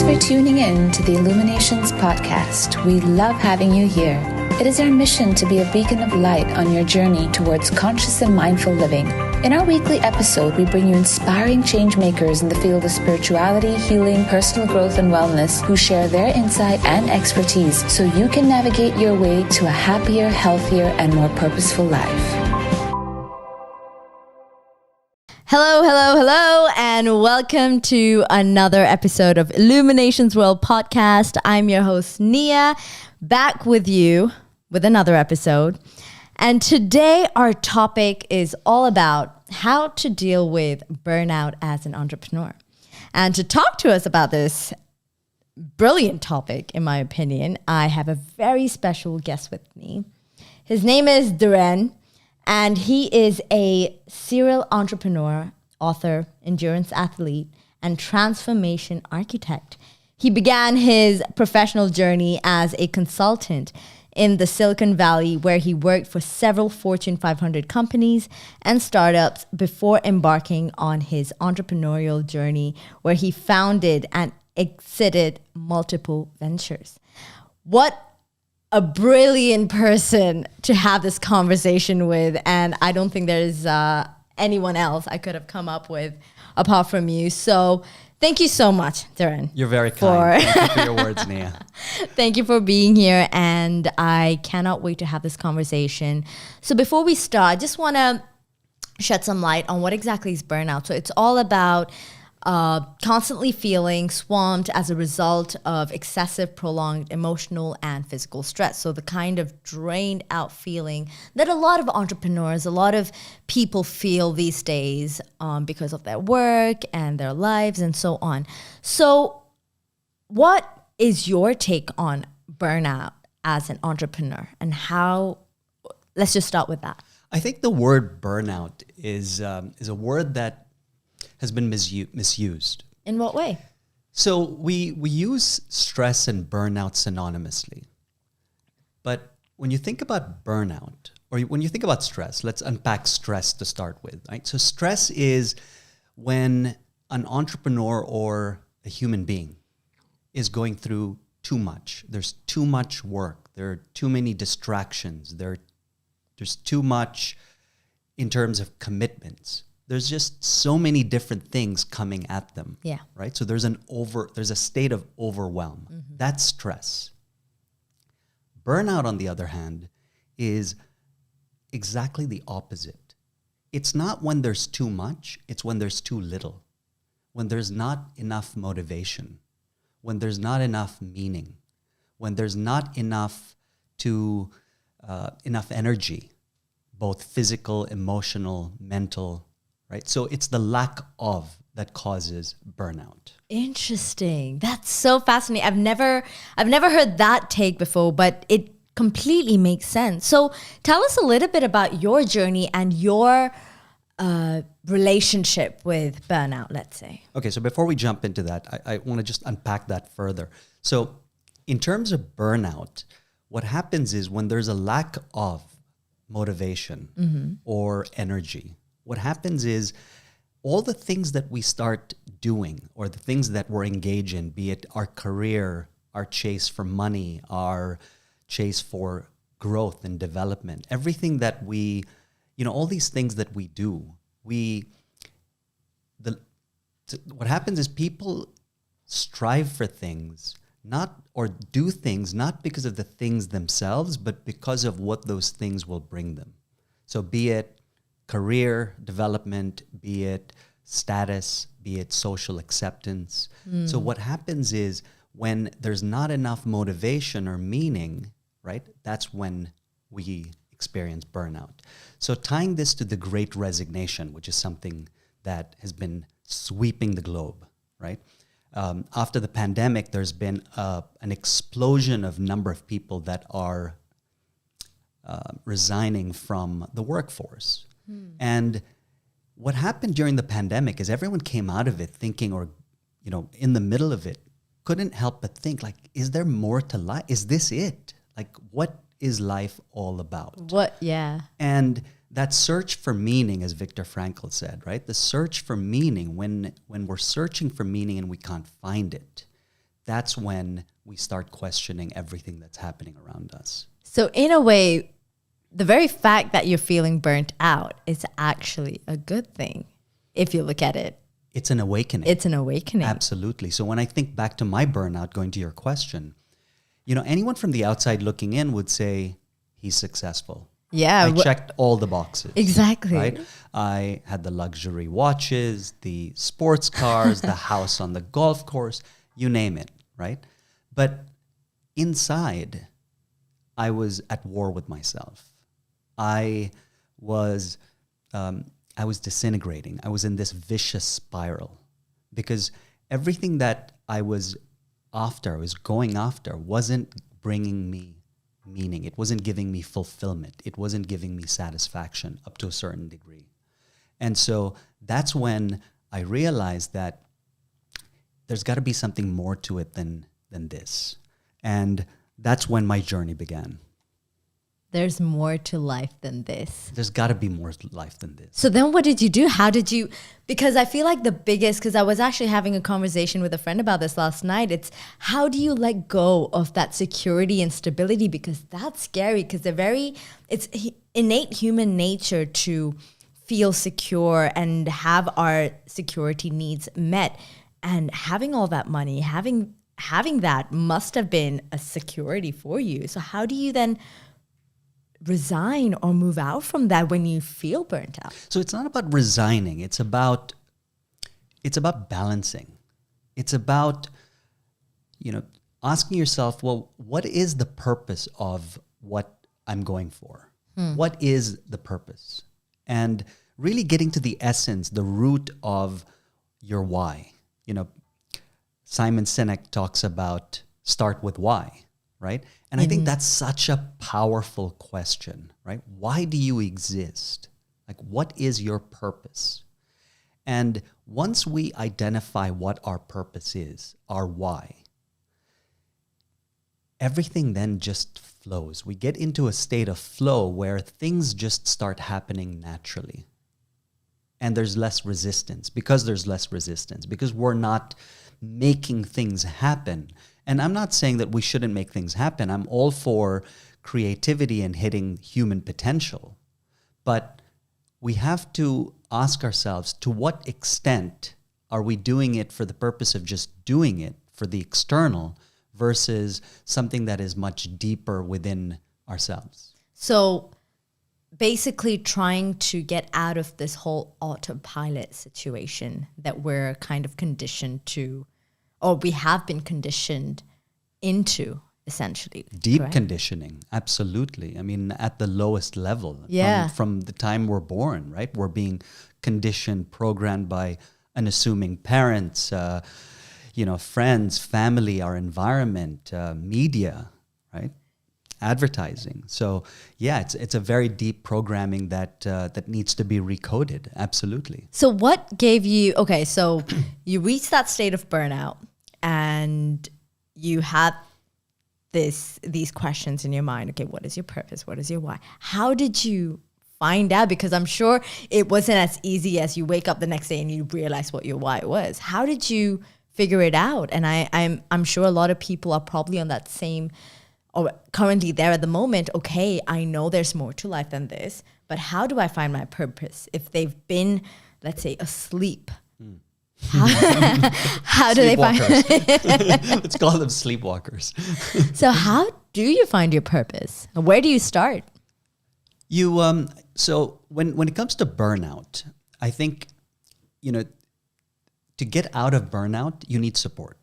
Thanks for tuning in to the Illuminations podcast. We love having you here. It is our mission to be a beacon of light on your journey towards conscious and mindful living. In our weekly episode, we bring you inspiring change makers in the field of spirituality, healing, personal growth, and wellness who share their insight and expertise so you can navigate your way to a happier, healthier, and more purposeful life. Hello, and welcome to another episode of Illuminations World Podcast. I'm your host, Nia, back with you with another episode. And today our topic is all about how to deal with burnout as an entrepreneur. And to talk to us about this brilliant topic, in my opinion, I have a very special guest with me. His name is Dhiren, and he is a serial entrepreneur, author, endurance athlete, and transformation architect. He began his professional journey as a consultant in the Silicon Valley, where he worked for several Fortune 500 companies and startups before embarking on his entrepreneurial journey, where he founded and exited multiple ventures. What a brilliant person to have this conversation with, and I don't think there's anyone else I could have come up with apart from you. So thank you so much, Dhiren. You're very kind. Thank you for your words, Nia. Thank you for being here, and I cannot wait to have this conversation. So before we start, I just want to shed some light on what exactly is burnout. So it's all about constantly feeling swamped as a result of excessive, prolonged emotional and physical stress. So the kind of drained out feeling that a lot of entrepreneurs, a lot of people feel these days because of their work and their lives and so on. So what is your take on burnout as an entrepreneur, and how, let's just start with that. I think the word burnout is a word that has been misused. In what way? So we use stress and burnout synonymously. But when you think about burnout, or when you think about stress, let's unpack stress to start with, right? So stress is when an entrepreneur or a human being is going through too much. There's too much work. There are too many distractions. There's too much in terms of commitments. There's just so many different things coming at them. Yeah. Right? So there's a state of overwhelm. Mm-hmm. That's stress. Burnout, on the other hand, is exactly the opposite. It's not when there's too much, it's when there's too little. When there's not enough motivation, when there's not enough meaning, when there's not enough energy, both physical, emotional, mental. Right? So it's the lack of that causes burnout. Interesting. That's so fascinating. I've never heard that take before, but it completely makes sense. So tell us a little bit about your journey and your relationship with burnout, let's say. Okay, so before we jump into that, I want to just unpack that further. So in terms of burnout, what happens is when there's a lack of motivation or energy, what happens is all the things that we start doing, or the things that we're engaged in, be it our career, our chase for money, our chase for growth and development, everything that we, all these things that we do, what happens is people strive for things do things not because of the things themselves, but because of what those things will bring them. So be it career development, be it status, be it social acceptance. So what happens is when there's not enough motivation or meaning, right, that's when we experience burnout. So tying this to the Great Resignation, which is something that has been sweeping the globe, right? After the pandemic, there's been an explosion of number of people that are resigning from the workforce. And what happened during the pandemic is everyone came out of it thinking, or, in the middle of it, couldn't help but think, like, is there more to life? Is this it? Like, what is life all about? Yeah. And that search for meaning, as Viktor Frankl said, right? The search for meaning, when we're searching for meaning and we can't find it, that's when we start questioning everything that's happening around us. So in a way, the very fact that you're feeling burnt out is actually a good thing if you look at it. It's an awakening. It's an awakening. Absolutely. So when I think back to my burnout, going to your question, anyone from the outside looking in would say he's successful. Yeah. I checked all the boxes. Exactly. Right? I had the luxury watches, the sports cars, the house on the golf course, you name it, right? But inside, I was at war with myself. I was disintegrating. I was in this vicious spiral because everything that I was going after, wasn't bringing me meaning. It wasn't giving me fulfillment. It wasn't giving me satisfaction up to a certain degree. And so that's when I realized that there's got to be something more to it than this. And that's when my journey began. There's more to life than this. There's got to be more to life than this. So then what did you do? How did you, because I feel like because I was actually having a conversation with a friend about this last night. It's how do you let go of that security and stability? Because that's scary because it's innate human nature to feel secure and have our security needs met. And having all that money, having that must have been a security for you. So how do you then resign or move out from that when you feel burnt out? So it's not about resigning. It's about balancing. It's about, asking yourself, well, what is the purpose of what I'm going for? What is the purpose? And really getting to the essence, the root of your why. Simon Sinek talks about start with why, right? And I think that's such a powerful question, right? Why do you exist? Like, what is your purpose? And once we identify what our purpose is, our why, everything then just flows. We get into a state of flow where things just start happening naturally. And there's less resistance because we're not making things happen. And I'm not saying that we shouldn't make things happen. I'm all for creativity and hitting human potential. But we have to ask ourselves, to what extent are we doing it for the purpose of just doing it for the external versus something that is much deeper within ourselves? So basically trying to get out of this whole autopilot situation that we're kind of conditioned to, or we have been conditioned into, essentially. Deep correct? Conditioning, absolutely. I mean, at the lowest level, from the time we're born, right? We're being conditioned, programmed by unassuming parents, friends, family, our environment, media, right? Advertising. So yeah, it's a very deep programming that needs to be recoded. Absolutely. So what gave you, so you reached that state of burnout and you had these questions in your mind. Okay, what is your purpose? What is your why? How did you find out? Because I'm sure it wasn't as easy as you wake up the next day and you realize what your why was. How did you figure it out? And I'm sure a lot of people are probably on that same, or currently there at the moment. Okay, I know there's more to life than this, but how do I find my purpose if they've been, let's say, asleep? How do they find Let's call them sleepwalkers. So how do you find your purpose? Where do you start? So when it comes to burnout, I think, to get out of burnout, you need support.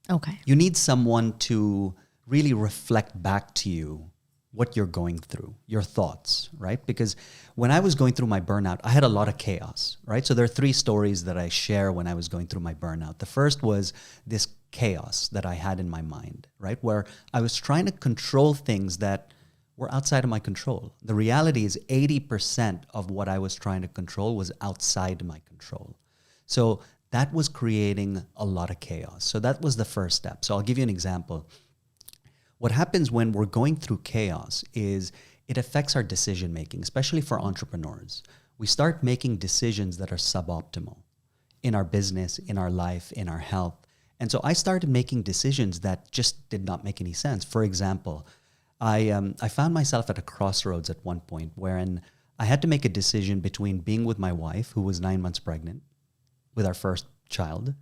Okay. You need someone to really reflect back to you what you're going through, your thoughts, right? Because when I was going through my burnout, I had a lot of chaos, right? So there are 3 stories that I share when I was going through my burnout. The first was this chaos that I had in my mind, right? Where I was trying to control things that were outside of my control. The reality is 80% of what I was trying to control was outside my control. So that was creating a lot of chaos. So that was the first step. So I'll give you an example. What happens when we're going through chaos is it affects our decision making, especially for entrepreneurs. We start making decisions that are suboptimal in our business, in our life, in our health. And so I started making decisions that just did not make any sense. For example, I found myself at a crossroads at one point wherein I had to make a decision between being with my wife, who was 9 months pregnant, with our first child,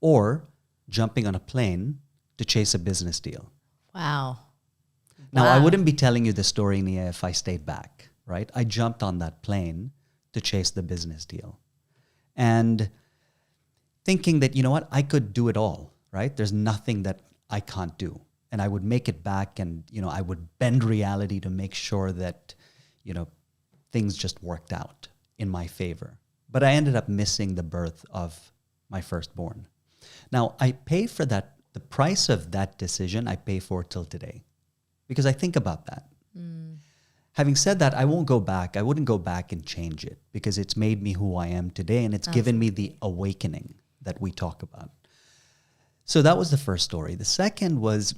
or jumping on a plane to chase a business deal. Wow. Now, I wouldn't be telling you the story, Nia, if I stayed back, right? I jumped on that plane to chase the business deal. And thinking that, you know what, I could do it all, right? There's nothing that I can't do. And I would make it back and, you know, I would bend reality to make sure that, you know, things just worked out in my favor. But I ended up missing the birth of my firstborn. Now, I pay for that, the price of that decision, I pay for till today. Because I think about that. Having said that, I won't go back. I wouldn't go back and change it because it's made me who I am today and it's given me the awakening that we talk about. So that was the first story. The second was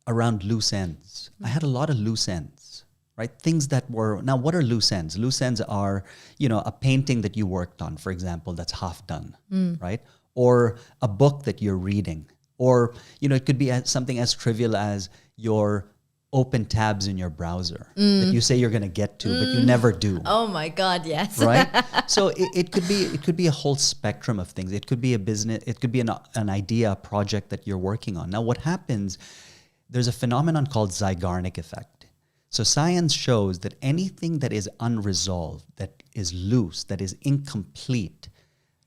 around loose ends. I had a lot of loose ends, right? Things that were, now what are loose ends? Loose ends are, you know, a painting that you worked on, for example, that's half done, right? Or a book that you're reading. Or, you know, it could be something as trivial as your open tabs in your browser that you say you're going to get to, but you never do. Oh my God, yes. Right? So it could be a whole spectrum of things. It could be a business, it could be an idea, a project that you're working on. Now what happens, there's a phenomenon called Zeigarnik effect. So science shows that anything that is unresolved, that is loose, that is incomplete,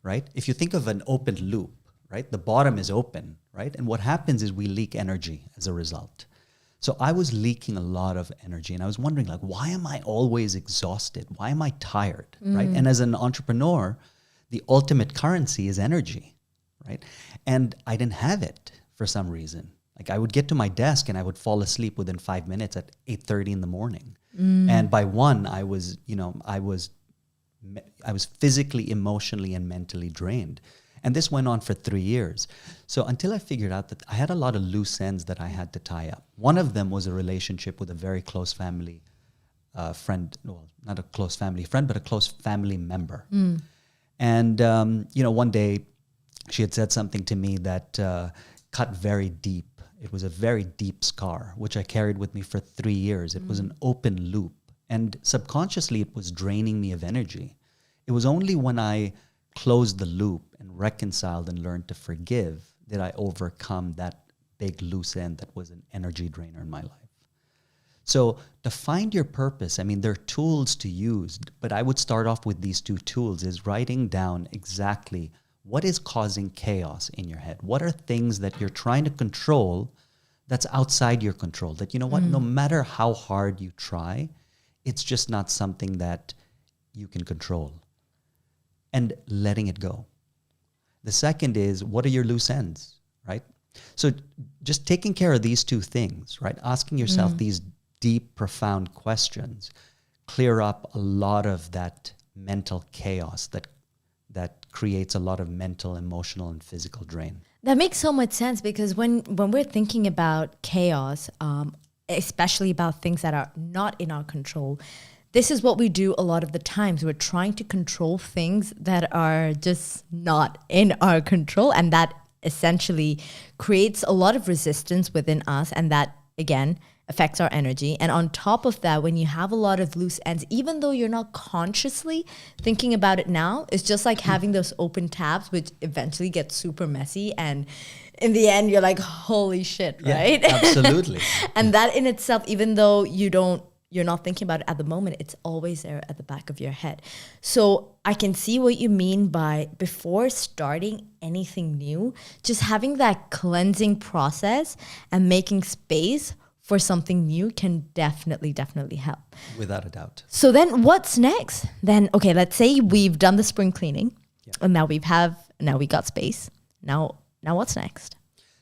right? If you think of an open loop, right? The bottom is open, right? And what happens is we leak energy as a result. So I was leaking a lot of energy and I was wondering, like, why am I always exhausted? Why am I tired, right? And as an entrepreneur, the ultimate currency is energy, right? And I didn't have it for some reason. Like I would get to my desk and I would fall asleep within 5 minutes at 8:30 in the morning. And by 1, I was physically, emotionally, and mentally drained. And this went on for 3 years. So until I figured out that I had a lot of loose ends that I had to tie up. One of them was a relationship with a very close family friend. Well, not a close family friend, but a close family member. And, you know, one day she had said something to me that cut very deep. It was a very deep scar, which I carried with me for 3 years. It was an open loop. And subconsciously, it was draining me of energy. It was only when I closed the loop and reconciled and learned to forgive that I overcome that big loose end that was an energy drainer in my life. So to find your purpose, I mean, there are tools to use, but I would start off with these 2 tools, is writing down exactly what is causing chaos in your head. What are things that you're trying to control that's outside your control? That, you know what, no matter how hard you try, it's just not something that you can control. And letting it go. The second is, what are your loose ends, right? So just taking care of these 2 things, right? Asking yourself these deep, profound questions clear up a lot of that mental chaos that creates a lot of mental, emotional, and physical drain. That makes so much sense because when we're thinking about chaos, especially about things that are not in our control, this is what we do a lot of the times. We're trying to control things that are just not in our control, and that essentially creates a lot of resistance within us, and that, again, affects our energy. And on top of that, when you have a lot of loose ends, even though you're not consciously thinking about it now, it's just like having those open tabs, which eventually get super messy. And in the end, you're like, holy shit, right? Yeah, absolutely. And that in itself, even though you're not thinking about it at the moment, it's always there at the back of your head. So I can see what you mean by before starting anything new, just having that cleansing process and making space for something new can definitely help. Without a doubt. So then what's next? Then, okay, let's say we've done the spring cleaning and now we got space. Now what's next?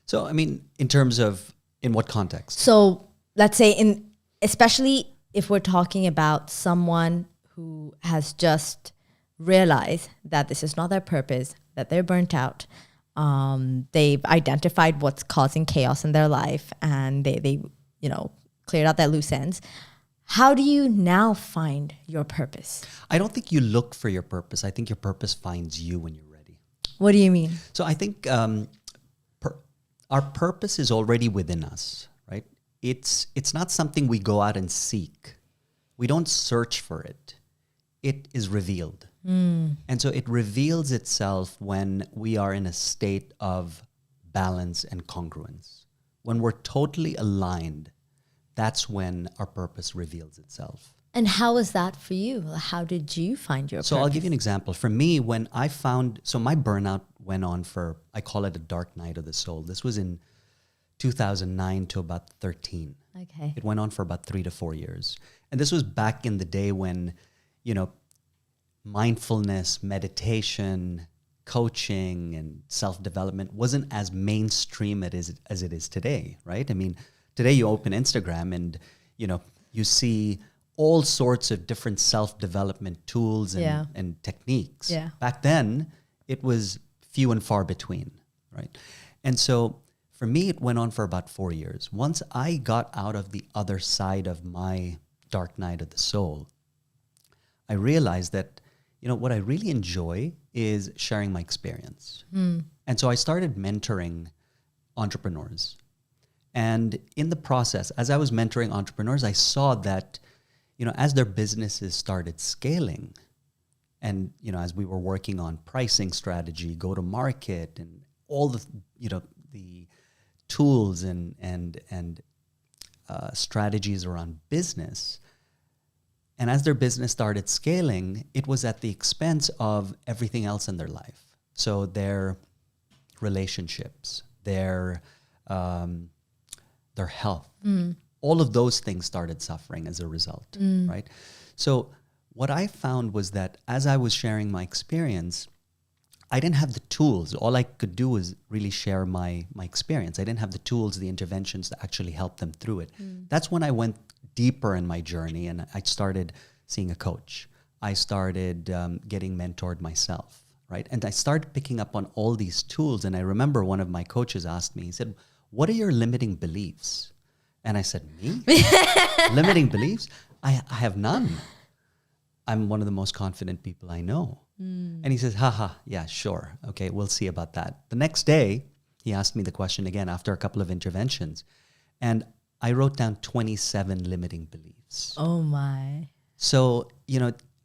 So, I mean, in terms of, in what context? So let's say especially if we're talking about someone who has just realized that this is not their purpose, that they're burnt out, they've identified what's causing chaos in their life, and they cleared out their loose ends. How do you now find your purpose? I don't think you look for your purpose. I think your purpose finds you when you're ready. What do you mean? So I think our purpose is already within us, right? It's not something we go out and seek. We don't search for it. It is revealed. And so it reveals itself when we are in a state of balance and congruence. When we're totally aligned, that's when our purpose reveals itself. And how was that for you? How did you find your So purpose? I'll give you an example. For me, when I found, so my burnout went on for, I call it a dark night of the soul. This was in 2009 to about 13. Okay. It went on for about 3 to 4 years. And this was back in the day when, mindfulness, meditation, coaching, and self-development wasn't as mainstream as it is today, right? I mean, today you open Instagram and, you see all sorts of different self-development tools and techniques. Yeah. Back then, it was few and far between, right? And so for me, it went on for about 4 years. Once I got out of the other side of my dark night of the soul, I realized that, what I really enjoy is sharing my experience. And so I started mentoring entrepreneurs. And in the process, as I was mentoring entrepreneurs, I saw that, as their businesses started scaling and, as we were working on pricing strategy, go to market and all the, the tools and strategies around business, and as their business started scaling, it was at the expense of everything else in their life. So their relationships, their health, all of those things started suffering as a result, right? So what I found was that as I was sharing my experience, I didn't have the tools. All I could do was really share my experience. I didn't have the tools, the interventions to actually help them through it. That's when I went deeper in my journey and I started seeing a coach. I started getting mentored myself, right? And I started picking up on all these tools. And I remember one of my coaches asked me, he said, "What are your limiting beliefs?" And I said, "Me? Limiting beliefs? I have none. I'm one of the most confident people I know." And he says, yeah, sure. Okay, we'll see about that. The next day, he asked me the question again after a couple of interventions. And I wrote down 27 limiting beliefs. Oh my. So,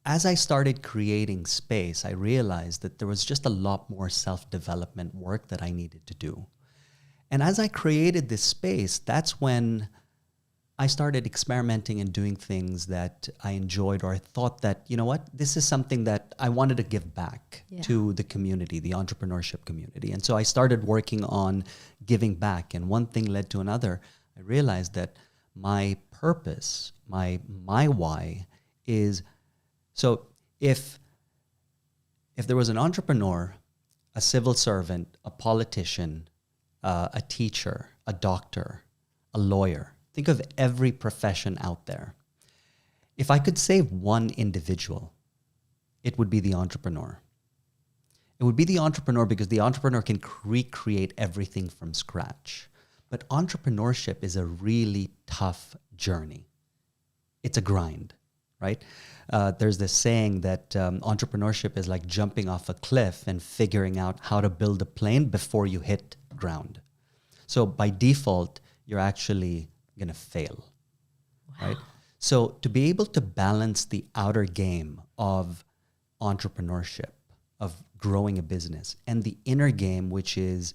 as I started creating space, I realized that there was just a lot more self-development work that I needed to do. And as I created this space, that's when I started experimenting and doing things that I enjoyed, or I thought that, this is something that I wanted to give back to the community, the entrepreneurship community. And so I started working on giving back, and one thing led to another. I realized that my purpose, my why is, so if there was an entrepreneur, a civil servant, a politician, a teacher, a doctor, a lawyer, think of every profession out there. If I could save one individual, it would be the entrepreneur. It would be the entrepreneur because the entrepreneur can recreate everything from scratch. But entrepreneurship is a really tough journey. It's a grind, right? There's this saying that entrepreneurship is like jumping off a cliff and figuring out how to build a plane before you hit ground. So by default, you're actually going to fail, right? So to be able to balance the outer game of entrepreneurship, of growing a business, and the inner game, which is,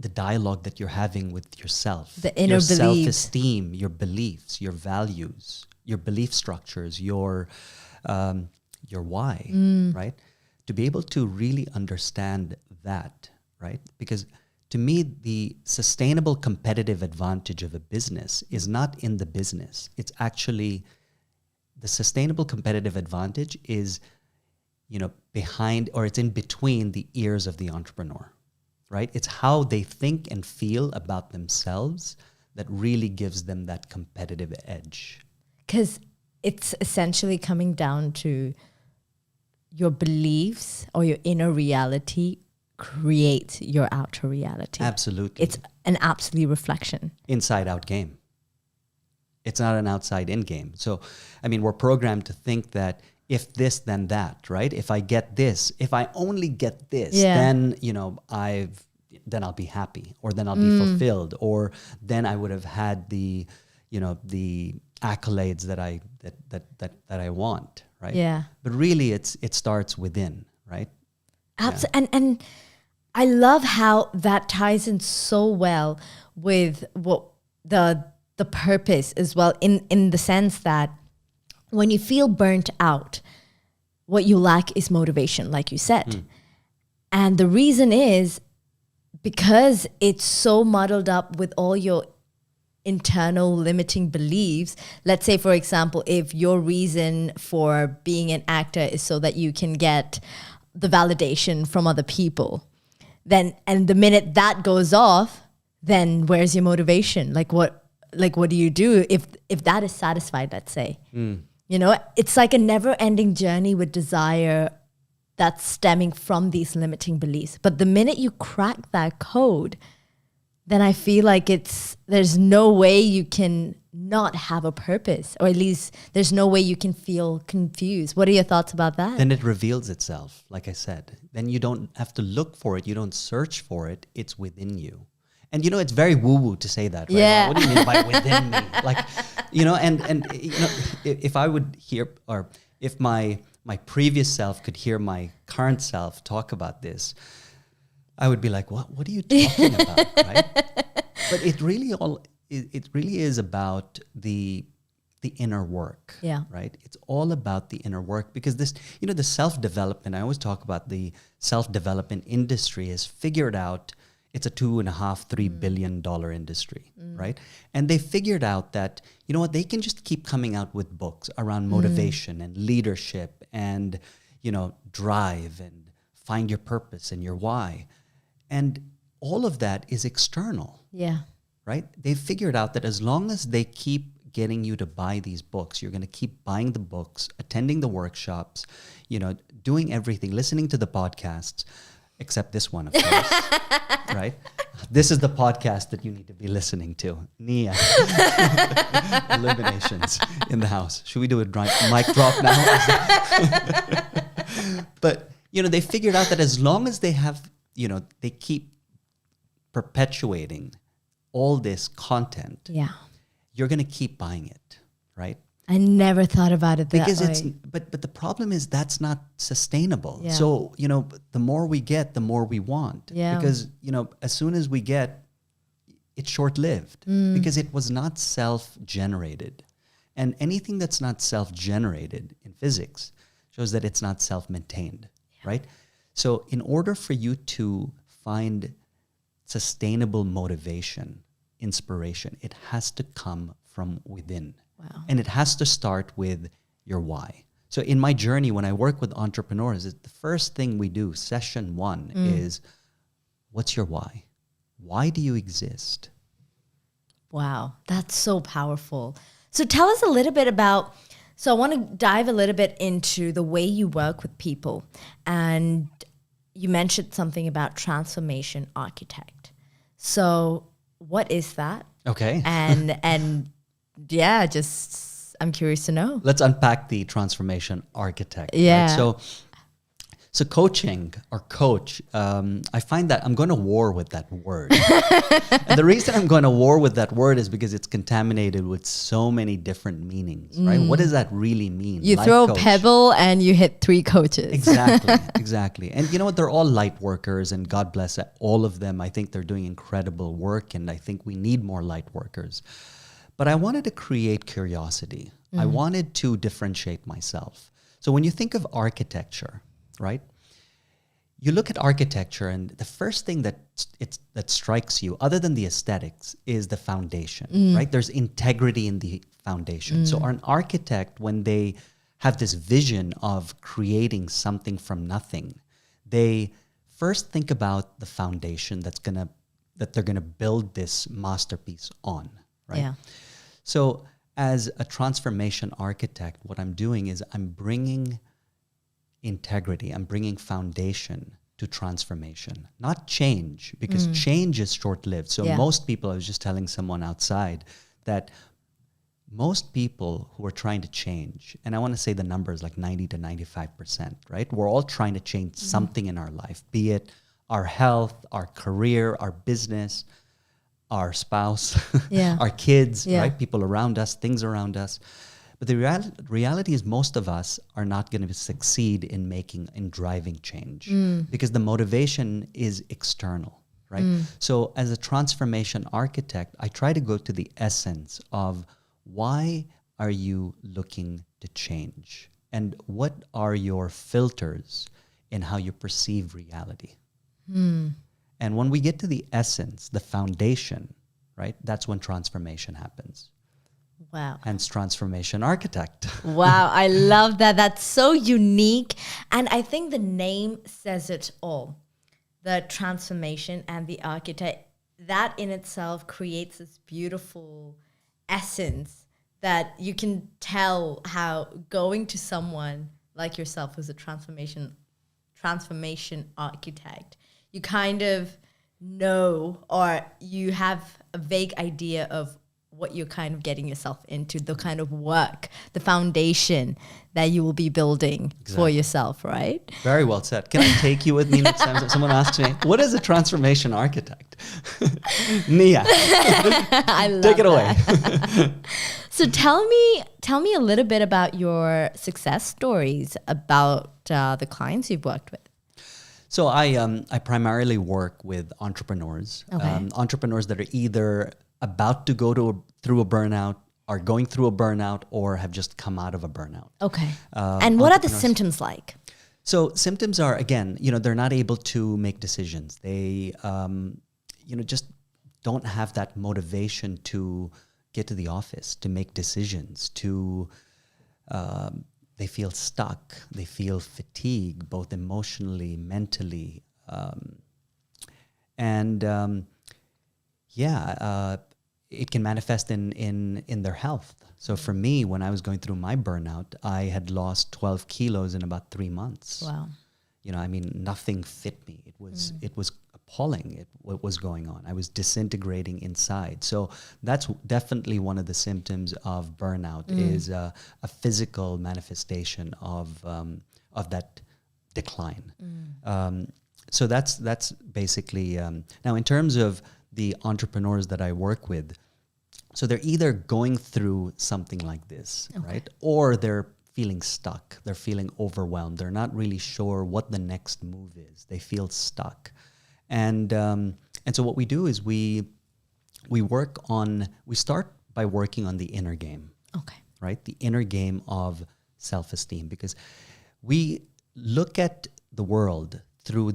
the dialogue that you're having with yourself, the inner your beliefs, self-esteem, your beliefs, your values, your belief structures, your why, right? To be able to really understand that, right? Because to me, the sustainable competitive advantage of a business is not in the business. It's actually, the sustainable competitive advantage is, behind, or it's in between the ears of the entrepreneur, right? It's how they think and feel about themselves that really gives them that competitive edge. Because it's essentially coming down to your beliefs or your inner reality create your outer reality. Absolutely. It's an absolute reflection. Inside out game. It's not an outside in game. So, we're programmed to think that if this, then that, right? If I get this, if I only get this, then, then I'll be happy, or then I'll be fulfilled, or then I would have had the accolades that I want, right? Yeah. But really, it starts within, right? And I love how that ties in so well with what the purpose as well, in the sense that when you feel burnt out, what you lack is motivation, like you said. And the reason is because it's so muddled up with all your internal limiting beliefs. Let's say, for example, if your reason for being an actor is so that you can get the validation from other people, then, and the minute that goes off, then where's your motivation? Like what do you do if that is satisfied, let's say? You know, it's like a never ending journey with desire that's stemming from these limiting beliefs. But the minute you crack that code, then I feel like there's no way you can not have a purpose, or at least there's no way you can feel confused. What are your thoughts about that? Then it reveals itself, like I said. Then you don't have to look for it. You don't search for it. It's within you. And, you know, it's very woo-woo to say that, right? Yeah. What do you mean by within me? Like, you know, and you know, if I would hear, or if my previous self could hear my current self talk about this, I would be like, what are you talking about, right? But it really is about the inner work, right? It's all about the inner work, because this, you know, the self-development, I always talk about the self-development industry has figured out it's a $2.5-3 billion industry, right? And they figured out that, you know what, they can just keep coming out with books around motivation and leadership and, you know, drive and find your purpose and your why. And all of that is external. Yeah. Right? They figured out that as long as they keep getting you to buy these books, you're going to keep buying the books, attending the workshops, you know, doing everything, listening to the podcasts, except this one, of course. Right? This is the podcast that you need to be listening to. Nia. Illuminations in the house. Should we do a mic drop now? But, you know, they figured out that as long as they have, you know, they keep perpetuating all this content, you're going to keep buying it, right? I never thought about it that because way. But the problem is that's not sustainable. Yeah. So, you know, the more we get, the more we want. Yeah. Because, you know, as soon as we get, it's short-lived because it was not self-generated. And anything that's not self-generated in physics shows that it's not self-maintained, right? So in order for you to find sustainable motivation, inspiration, it has to come from within. Wow. And it has to start with your why. So in my journey, when I work with entrepreneurs, the first thing we do, session 1, is, what's your why? Why do you exist? Wow, that's so powerful. So tell us a little bit about, so I want to dive a little bit into the way you work with people. And you mentioned something about transformation architect. So what is that? Okay. And yeah, just I'm curious to know. Let's unpack the transformation architect. Yeah. Right? So coaching or coach, I find that I'm going to war with that word. And the reason I'm going to war with that word is because it's contaminated with so many different meanings, right? What does that really mean? You Life throw a coach. pebble and you hit 3 coaches. Exactly. And you know what? They're all light workers, and God bless all of them. I think they're doing incredible work, and I think we need more light workers. But I wanted to create curiosity. I wanted to differentiate myself. So when you think of architecture, right? You look at architecture, and the first thing that strikes you, other than the aesthetics, is the foundation, right? There's integrity in the foundation. So an architect, when they have this vision of creating something from nothing, they first think about the foundation that they're gonna build this masterpiece on, right? Yeah. So as a transformation architect, what I'm doing is I'm bringing integrity, I'm bringing foundation to transformation, not change, because change is short-lived. So most people, I was just telling someone outside that most people who are trying to change, and I want to say the number is like 90 to 95%, right? We're all trying to change something in our life, be it our health, our career, our business, our spouse, our kids, right? People around us, things around us. But the reality is most of us are not going to succeed in driving change because the motivation is external, right? So as a transformation architect, I try to go to the essence of why are you looking to change? And what are your filters in how you perceive reality? And when we get to the essence, the foundation, right, that's when transformation happens. Wow. Hence transformation architect. Wow, I love that. That's so unique. And I think the name says it all. The transformation and the architect, that in itself creates this beautiful essence that you can tell how going to someone like yourself who's a transformation architect, you kind of know, or you have a vague idea of what you're kind of getting yourself into, the kind of work, the foundation that you will be building for yourself, right? Very well said. Can I take you with me next time someone asks me, what is a transformation architect? Nia, I love take it away. So tell me a little bit about your success stories, about the clients you've worked with. So I primarily work with entrepreneurs, entrepreneurs that are either about to go through a burnout, are going through a burnout, or have just come out of a burnout. Okay. And what are the symptoms like? So symptoms are, again, they're not able to make decisions. They, just don't have that motivation to get to the office, to make decisions, they feel stuck. They feel fatigue, both emotionally, mentally. It can manifest in their health. So for me, when I was going through my burnout, I had lost 12 kilos in about 3 months. Wow. Nothing fit me. It was appalling what was going on. I was disintegrating inside. So that's definitely one of the symptoms of burnout is a physical manifestation of that decline. So that's basically, now in terms of the entrepreneurs that I work with, so they're either going through something like this, right? Or they're feeling stuck. They're feeling overwhelmed. They're not really sure what the next move is. They feel stuck. And so what we do is we start by working on the inner game. Okay. Right? The inner game of self-esteem, because we look at the world through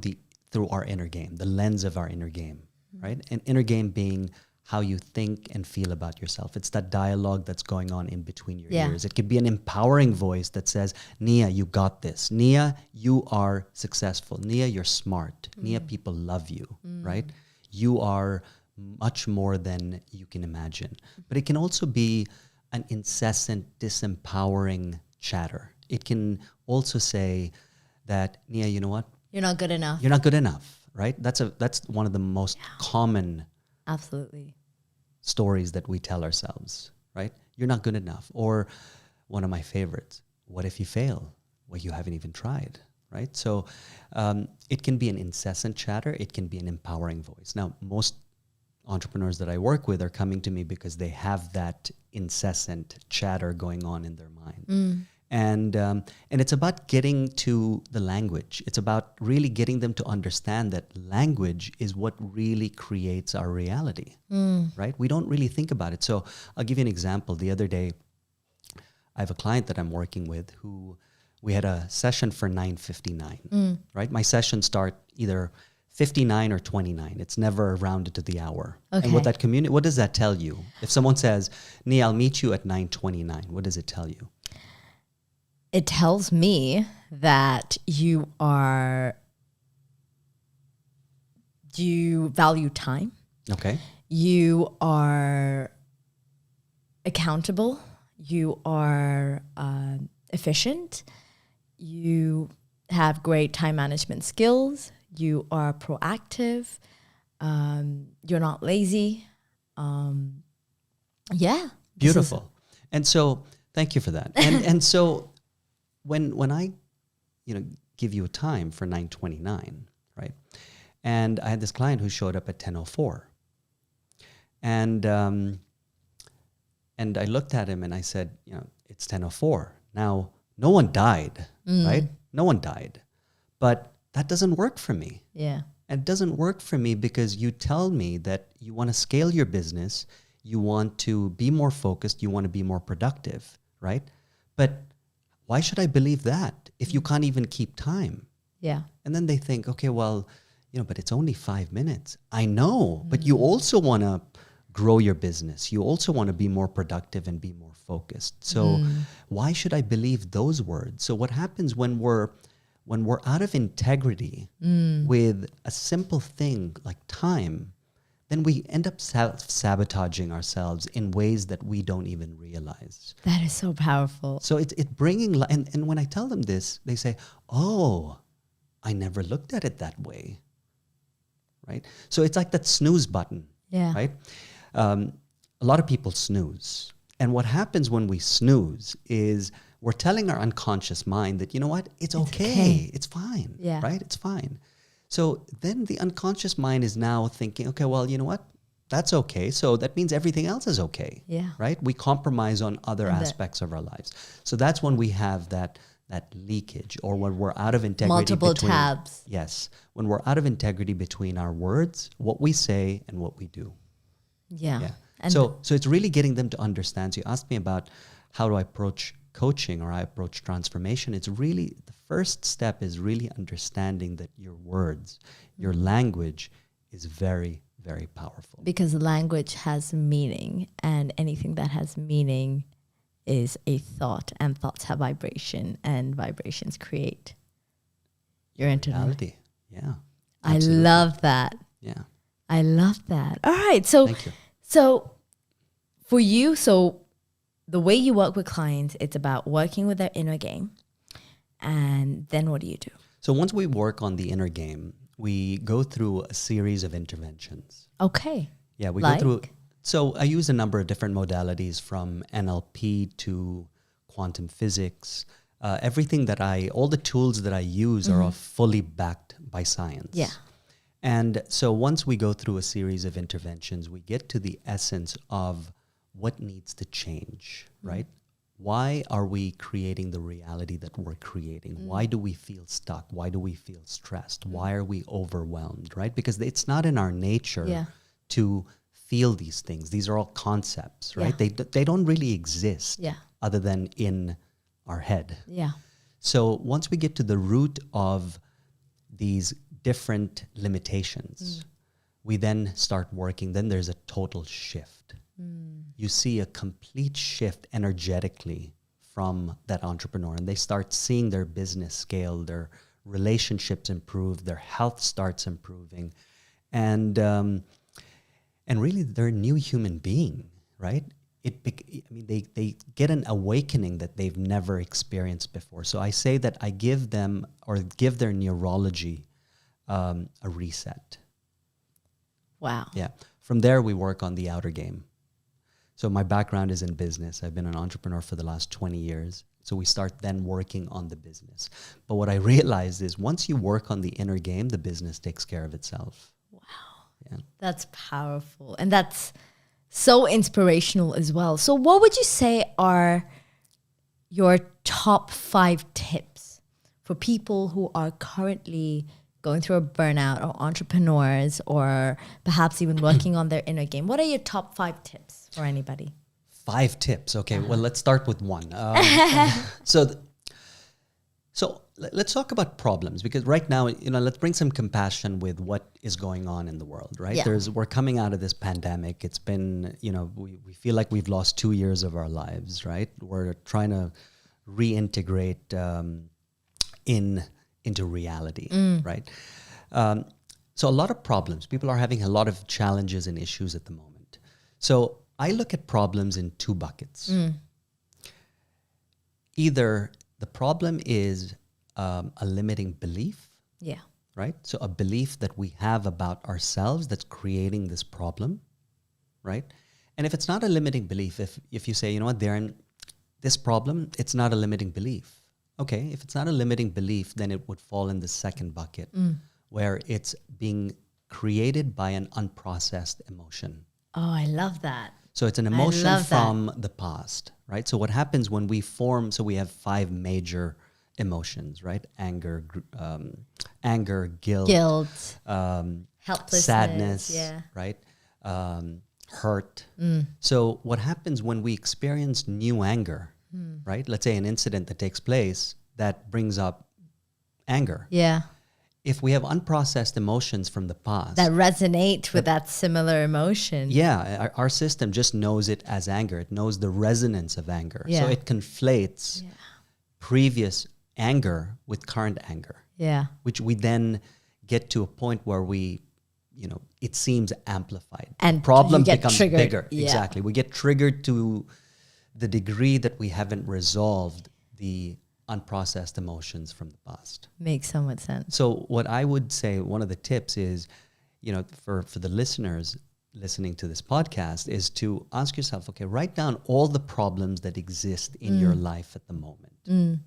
our inner game, the lens of our inner game, right? An inner game being how you think and feel about yourself. It's that dialogue that's going on in between your ears. It could be an empowering voice that says, Nia, you got this. Nia, you are successful. Nia, you're smart. Nia, people love you, right? You are much more than you can imagine. But it can also be an incessant, disempowering chatter. It can also say that, Nia, you know what? You're not good enough. You're not good enough, right? That's one of the most common stories that we tell ourselves, right? You're not good enough. Or one of my favorites, what if you fail? Well, you haven't even tried, right? So it can be an incessant chatter. It can be an empowering voice. Now, most entrepreneurs that I work with are coming to me because they have that incessant chatter going on in their mind. And it's about getting to the language. It's about really getting them to understand that language is what really creates our reality, right? We don't really think about it. So I'll give you an example. The other day, I have a client that I'm working with who we had a session for 9:59, right? My sessions start either 59 or 29. It's never rounded to the hour. Okay. And what does that tell you? If someone says, Nia, I'll meet you at 9:29, what does it tell you? It tells me that you value time. Okay. You are accountable. You are efficient. You have great time management skills. You are proactive. You're not lazy. Beautiful. And so thank you for that. And so when I give you a time for 9:29, right? And I had this client who showed up at 10:04. And I looked at him and I said, it's 10:04. Now, no one died, right? No one died. But that doesn't work for me. Yeah. And it doesn't work for me because you tell me that you want to scale your business, you want to be more focused, you want to be more productive, right? But why should I believe that if you can't even keep time? Yeah. And then they think, okay, well, but it's only 5 minutes. I know, but you also want to grow your business. You also want to be more productive and be more focused. So why should I believe those words? So what happens when we're out of integrity with a simple thing like time, then we end up sabotaging ourselves in ways that we don't even realize. That is so powerful. So it's bringing, and when I tell them this, they say, oh, I never looked at it that way, right? So it's like that snooze button, right? A lot of people snooze. And what happens when we snooze is we're telling our unconscious mind that, you know what, it's okay. It's fine, right? It's fine. So then the unconscious mind is now thinking, okay, well, you know what? That's okay. So that means everything else is okay, right? We compromise on other aspects of our lives. So that's when we have that leakage, or when we're out of integrity. Multiple tabs. Yes. When we're out of integrity between our words, what we say, and what we do. Yeah. And so it's really getting them to understand. So you asked me about how do I approach coaching or I approach transformation. It's really, the first step is really understanding that your words, your language is very, very powerful. Because language has meaning, and anything that has meaning is a thought, and thoughts have vibration, and vibrations create your reality. Yeah. I love that. Yeah. I love that. All right. So, thank you. So for you, the way you work with clients, it's about working with their inner game. And then what do you do? So once we work on the inner game, we go through a series of interventions. Okay. Yeah, we go through. So I use a number of different modalities, from NLP to quantum physics. Everything that all the tools that I use are all fully backed by science. Yeah. And so once we go through a series of interventions, we get to the essence of what needs to change, right? Why are we creating the reality that we're creating? Why do we feel stuck? Why do we feel stressed? Why are we overwhelmed, right? Because it's not in our nature to feel these things. These are all concepts, right? They don't really exist other than in our head. Yeah. So once we get to the root of these different limitations, we then start working. Then there's a total shift. You see a complete shift energetically from that entrepreneur, and they start seeing their business scale, their relationships improve, their health starts improving, and really they're a new human being, right? They get an awakening that they've never experienced before. So I say that I give them, or give their neurology, a reset. Wow. Yeah. From there, we work on the outer game. So my background is in business. I've been an entrepreneur for the last 20 years. So we start then working on the business. But what I realized is once you work on the inner game, the business takes care of itself. Wow. Yeah. That's powerful. And that's so inspirational as well. So what would you say are your top 5 tips for people who are currently going through a burnout, or entrepreneurs, or perhaps even working on their inner game? What are your top 5 tips for anybody? 5 tips. Okay. Well, let's start with one. So let's talk about problems, because right now, let's bring some compassion with what is going on in the world, right? Yeah. We're coming out of this pandemic. It's been, we feel like we've lost 2 years of our lives, right? We're trying to reintegrate into reality, right? So a lot of problems. People are having a lot of challenges and issues at the moment. So I look at problems in 2 buckets. Either the problem is a limiting belief, right? So a belief that we have about ourselves that's creating this problem, right? And if it's not a limiting belief, if you say, you know what, Dhiren, this problem, it's not a limiting belief. Okay, if it's not a limiting belief, then it would fall in the second bucket, where it's being created by an unprocessed emotion. Oh, I love that. So it's an emotion from the past, right? So what happens when we form, so we have 5 major emotions, right? Anger, guilt, helplessness, sadness, right? Hurt. So what happens when we experience new anger, right? Let's say an incident that takes place that brings up anger. Yeah. If we have unprocessed emotions from the past that resonate with that similar emotion. Yeah, our system just knows it as anger. It knows the resonance of anger. So it conflates previous anger with current anger. Yeah. Which we then get to a point where we, it seems amplified. And problem becomes triggered. bigger. Yeah. Exactly. We get triggered to the degree that we haven't resolved the unprocessed emotions from the past. Makes so much sense. So what I would say, one of the tips is, for the listeners listening to this podcast, is to ask yourself, okay, write down all the problems that exist in your life at the moment,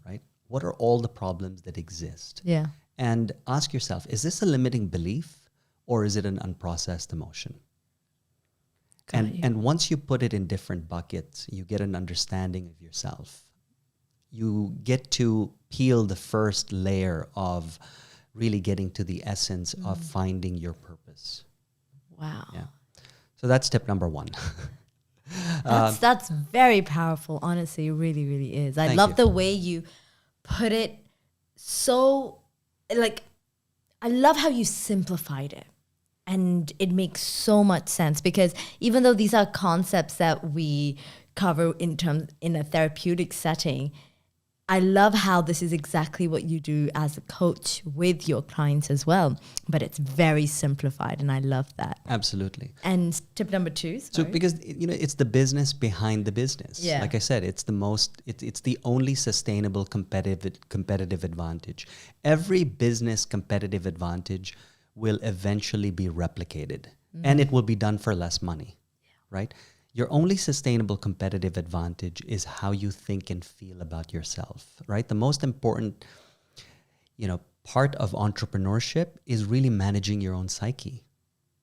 right? What are all the problems that exist? Yeah. And ask yourself, is this a limiting belief or is it an unprocessed emotion? And once you put it in different buckets, you get an understanding of yourself. You get to peel the first layer of really getting to the essence of finding your purpose. Wow. Yeah. So that's tip number 1. That's very powerful. Honestly, it really, really is. I love the way you put it. So, I love how you simplified it. And it makes so much sense because even though these are concepts that we cover in a therapeutic setting, I love how this is exactly what you do as a coach with your clients as well. But it's very simplified, and I love that. Absolutely. And tip number 2. So because it's the business behind the business. Yeah. Like I said, it's the only sustainable competitive advantage. Every business competitive advantage will eventually be replicated, and it will be done for less money, right? Your only sustainable competitive advantage is how you think and feel about yourself, right? The most important, part of entrepreneurship is really managing your own psyche,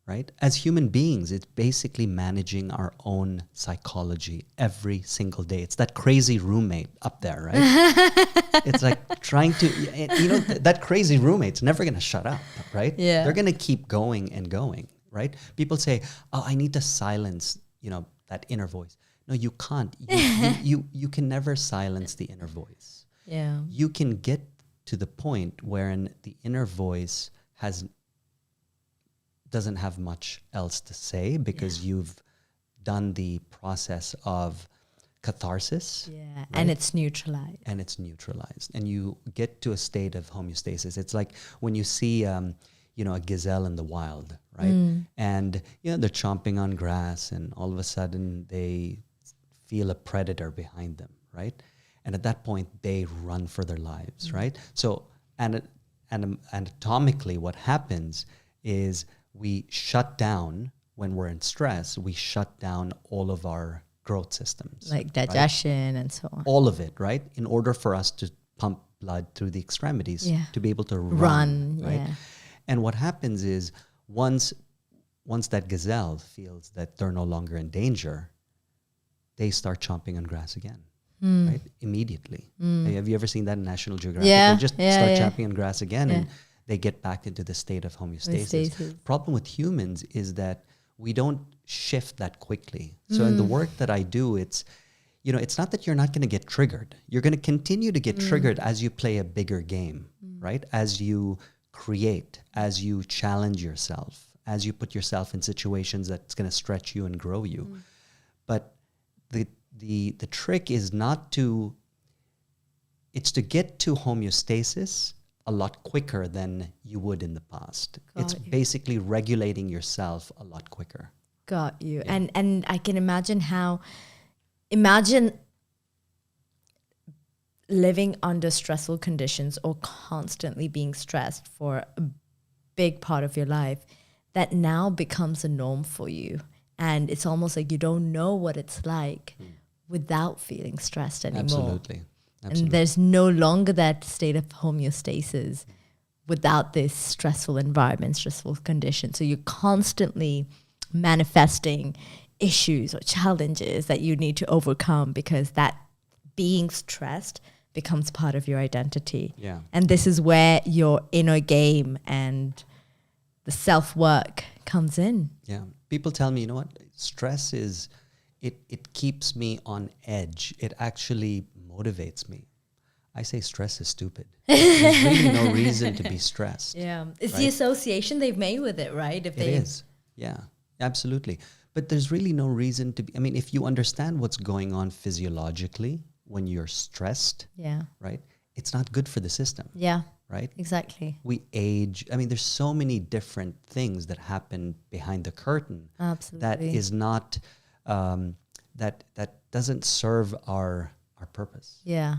right? As human beings, it's basically managing our own psychology every single day. It's that crazy roommate up there, right? It's like trying to, that crazy roommate's never going to shut up, right? Yeah. They're going to keep going and going, right? People say, oh, I need to silence, that inner voice. No, you can't. You can never silence the inner voice. Yeah. You can get to the point wherein the inner voice doesn't have much else to say because you've done the process of catharsis. Yeah. Right? And it's neutralized. And you get to a state of homeostasis. It's like when you see a gazelle in the wild, right? And they're chomping on grass, and all of a sudden they feel a predator behind them, right? And at that point they run for their lives, right? So anatomically what happens is we shut down, when we're in stress, we shut down all of our growth systems. Like digestion, right? And so on. All of it, right? In order for us to pump blood through the extremities to be able to run, right? Yeah. And what happens is once that gazelle feels that they're no longer in danger, they start chomping on grass again, right? Immediately. Have you ever seen that in National Geographic? Yeah. They just start chomping on grass again and they get back into the state of homeostasis. Problem with humans is that we don't shift that quickly. So in the work that I do, it's not that you're not going to get triggered. You're going to continue to get triggered as you play a bigger game, right? As you create, as you challenge yourself, as you put yourself in situations that's going to stretch you and grow you. But the trick is it's to get to homeostasis a lot quicker than you would in the past. It's basically regulating yourself a lot quicker. Got you. Yeah. And I can imagine living under stressful conditions or constantly being stressed for a big part of your life that now becomes a norm for you. And it's almost like you don't know what it's like without feeling stressed anymore. Absolutely. And there's no longer that state of homeostasis without this stressful environment, stressful condition. So you're constantly manifesting issues or challenges that you need to overcome because that being stressed becomes part of your identity. Yeah. And this is where your inner game and the self-work comes in. Yeah. People tell me, you know what? Stress is, it keeps me on edge. It actually motivates me. I say stress is stupid. There's really no reason to be stressed. Yeah. It's the association they've made with it, right? It is. Yeah, absolutely. But there's really no reason to be, I mean, if you understand what's going on physiologically when you're stressed, right? It's not good for the system. Yeah. Right? Exactly. We age. I mean, there's so many different things that happen behind the curtain. Absolutely. That is not, that doesn't serve our purpose. Yeah.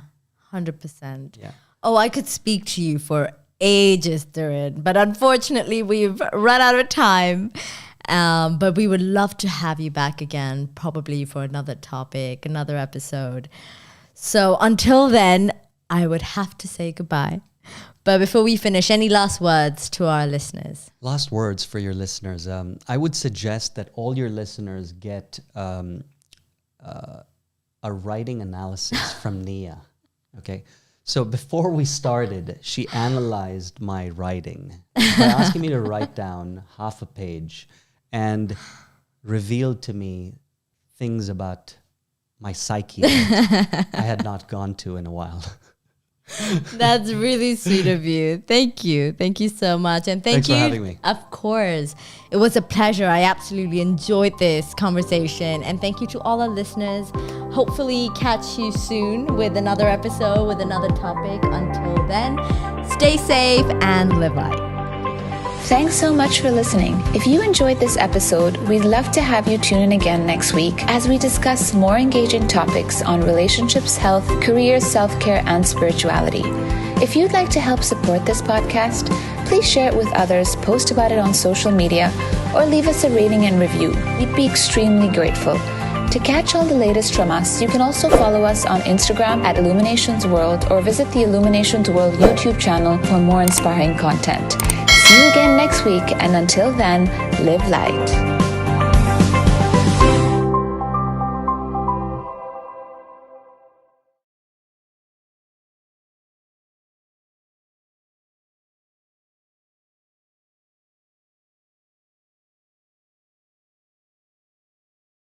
100%. Yeah. Oh, I could speak to you for ages, Dhiren, but unfortunately we've run out of time. But we would love to have you back again, probably for another topic, another episode. So until then, I would have to say goodbye. But before we finish, any last words to our listeners? Last words for your listeners. I would suggest that all your listeners get a writing analysis from Nia. Okay, so before we started, she analyzed my writing by asking me to write down half a page and revealed to me things about my psyche that I had not gone to in a while. That's really sweet of you. Thank you. Thank you so much. And Thanks for having me. Of course. It was a pleasure. I absolutely enjoyed this conversation. And thank you to all our listeners. Hopefully catch you soon with another episode, with another topic. Until then, stay safe and live life. Thanks so much for listening. If you enjoyed this episode, we'd love to have you tune in again next week as we discuss more engaging topics on relationships, health, career, self-care, and spirituality. If you'd like to help support this podcast, please share it with others, post about it on social media, or leave us a rating and review. We'd be extremely grateful. To catch all the latest from us, you can also follow us on Instagram at Illuminations World or visit the Illuminations World YouTube channel for more inspiring content. See you again next week, and until then, live light.